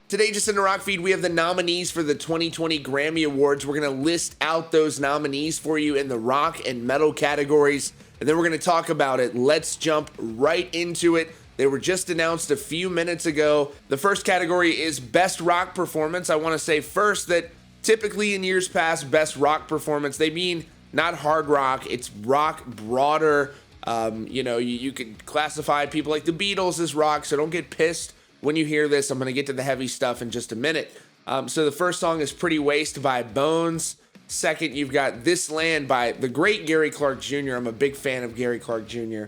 Today, just in the Rock Feed, we have the nominees for the 2020 Grammy Awards. We're going to list out those nominees for you in the rock and metal categories, and then we're going to talk about it. Let's jump right into it. They were just announced a few minutes ago. The first category is Best Rock Performance. I want to say first that typically in years past, Best Rock Performance, they mean not hard rock, it's rock broader. You could classify people like the Beatles as rock, so don't get pissed when you hear this. I'm going to get to the heavy stuff in just a minute. So the first song is Pretty Waste by Bones. Second, you've got This Land by the great Gary Clark Jr. I'm a big fan of Gary Clark Jr.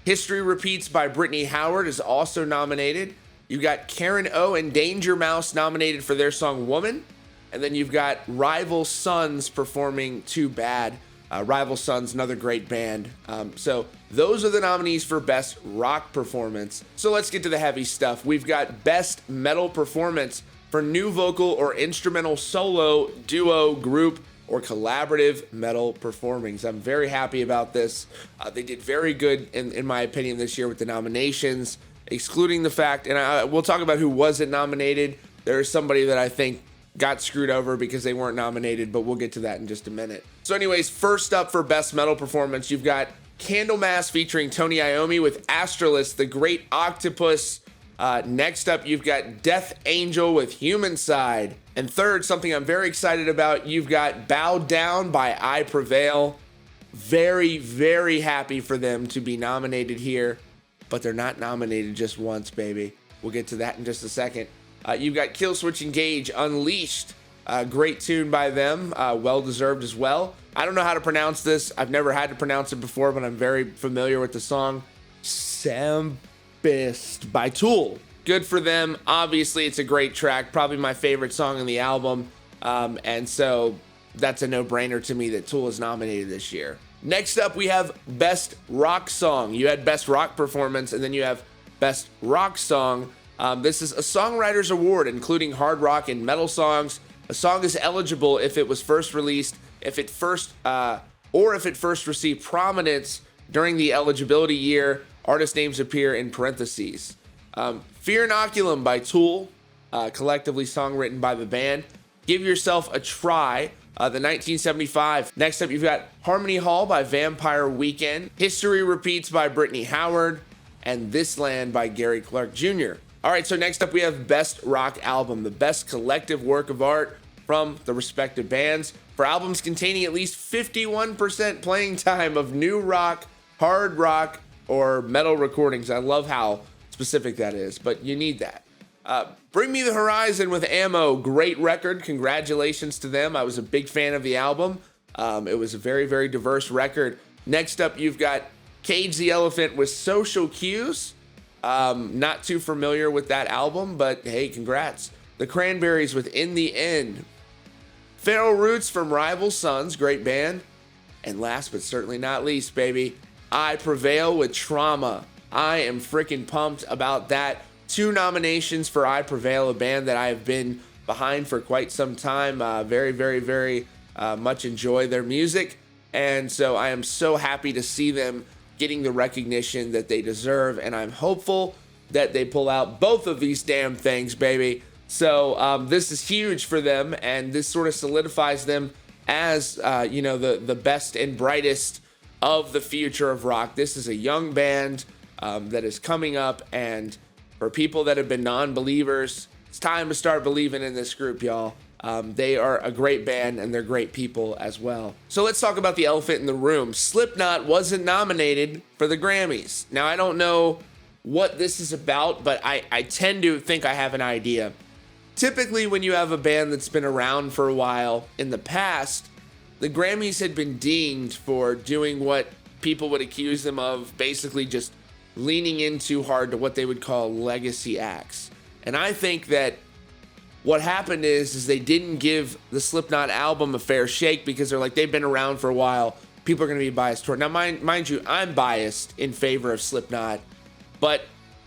History Repeats by Brittany Howard is also nominated. You've got Karen O and Danger Mouse nominated for their song Woman. And then you've got Rival Sons performing Too Bad. Rival Sons, another great band. So those are the nominees for Best Rock Performance. So let's get to the heavy stuff. We've got Best Metal Performance for new vocal or instrumental solo, duo, group, or collaborative metal performings. I'm very happy about this. They did very good, in my opinion, this year with the nominations, excluding the fact, and we'll talk about who wasn't nominated. There's somebody that I think got screwed over because they weren't nominated, but we'll get to that in just a minute. So anyways, first up for Best Metal Performance, you've got Candlemass featuring Tony Iommi with Astralis, The Great Octopus. Next up, you've got Death Angel with Human Side. And third, something I'm very excited about, you've got Bow Down by I Prevail. Very, very happy for them to be nominated here, but they're not nominated just once, baby. We'll get to that in just a second. You've got Killswitch Engage, Unleashed. Great tune by them, well-deserved as well. I don't know how to pronounce this. I've never had to pronounce it before, but I'm very familiar with the song. Sambist by Tool. Good for them. Obviously, it's a great track. Probably my favorite song on the album. And so that's a no-brainer to me that Tool is nominated this year. Next up, we have Best Rock Song. You had Best Rock Performance, and then you have Best Rock Song. This is a songwriter's award, including hard rock and metal songs. A song is eligible if it was first released, if it first received prominence during the eligibility year. Artist names appear in parentheses. Fear Inoculum by Tool, collectively songwritten by the band. Give Yourself a Try, the 1975. Next up, you've got Harmony Hall by Vampire Weekend. History Repeats by Brittany Howard. And This Land by Gary Clark Jr. All right, so next up we have Best Rock Album, the best collective work of art from the respective bands for albums containing at least 51% playing time of new rock, hard rock, or metal recordings. I love how specific that is, but you need that. Bring Me the Horizon with Ammo, great record. Congratulations to them. I was a big fan of the album. It was a very, very diverse record. Next up, you've got Cage the Elephant with Social Cues. Not too familiar with that album, but hey, congrats. The Cranberries with In the End. Feral Roots from Rival Sons, great band. And last but certainly not least, baby, I Prevail with Trauma. I am freaking pumped about that. 2 nominations for I Prevail, a band that I have been behind for quite some time. Very, very, very much enjoy their music. And so I am so happy to see them getting the recognition that they deserve, and I'm hopeful that they pull out both of these damn things, baby. So this is huge for them, and this sort of solidifies them as the best and brightest of the future of rock. This is a young band that is coming up, and for people that have been non-believers, it's time to start believing in this group, y'all. They are a great band, and they're great people as well. So let's talk about the elephant in the room. Slipknot wasn't nominated for the Grammys. Now, I don't know what this is about, but I tend to think I have an idea. Typically, when you have a band that's been around for a while in the past, the Grammys had been dinged for doing what people would accuse them of, basically just leaning in too hard to what they would call legacy acts. And I think that what happened is they didn't give the Slipknot album a fair shake because they're like, they've been around for a while. People are going to be biased toward. Now, mind you, I'm biased in favor of Slipknot, but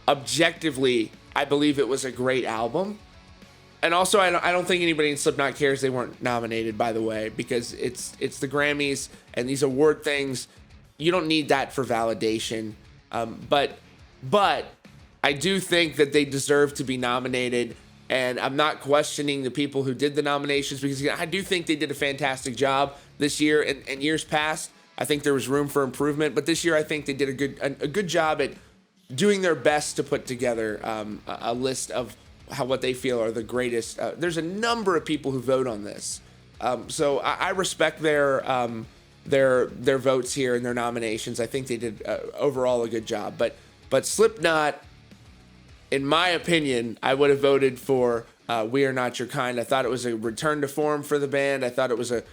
objectively, I believe it was a great album. And also, I don't think anybody in Slipknot cares they weren't nominated, by the way, because it's the Grammys and these award things. You don't need that for validation. But I do think that they deserve to be nominated. And I'm not questioning the people who did the nominations, because I do think they did a fantastic job this year. And years past, I think there was room for improvement. But this year, I think they did a good job at doing their best to put together a list of what they feel are the greatest. There's a number of people who vote on this. So I respect their votes here and their nominations. I think they did overall a good job. But Slipknot, in my opinion, I would have voted for We Are Not Your Kind. I thought it was a return to form for the band. I thought it was a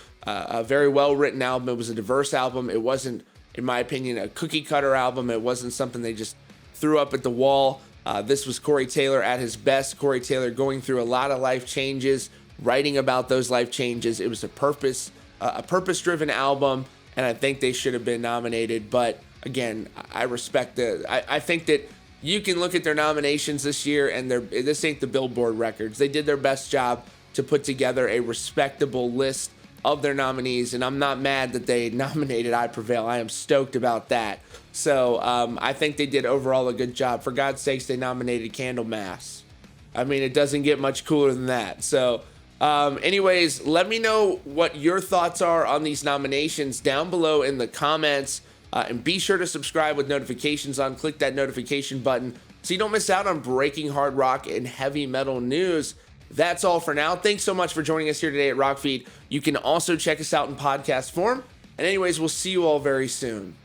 very well-written album. It was a diverse album. It wasn't, in my opinion, a cookie-cutter album. It wasn't something they just threw up at the wall. This was Corey Taylor at his best. Corey Taylor going through a lot of life changes, writing about those life changes. It was a purpose-driven album, and I think they should have been nominated. But again, I respect I think that you can look at their nominations this year, and this ain't the Billboard records. They did their best job to put together a respectable list of their nominees, and I'm not mad that they nominated I Prevail. I am stoked about that. So I think they did overall a good job. For God's sakes, they nominated Candlemass. I mean, it doesn't get much cooler than that. So anyways, let me know what your thoughts are on these nominations down below in the comments. And be sure to subscribe with notifications on. Click that notification button so you don't miss out on breaking hard rock and heavy metal news. That's all for now. Thanks so much for joining us here today at Rockfeed. You can also check us out in podcast form. And anyways, we'll see you all very soon.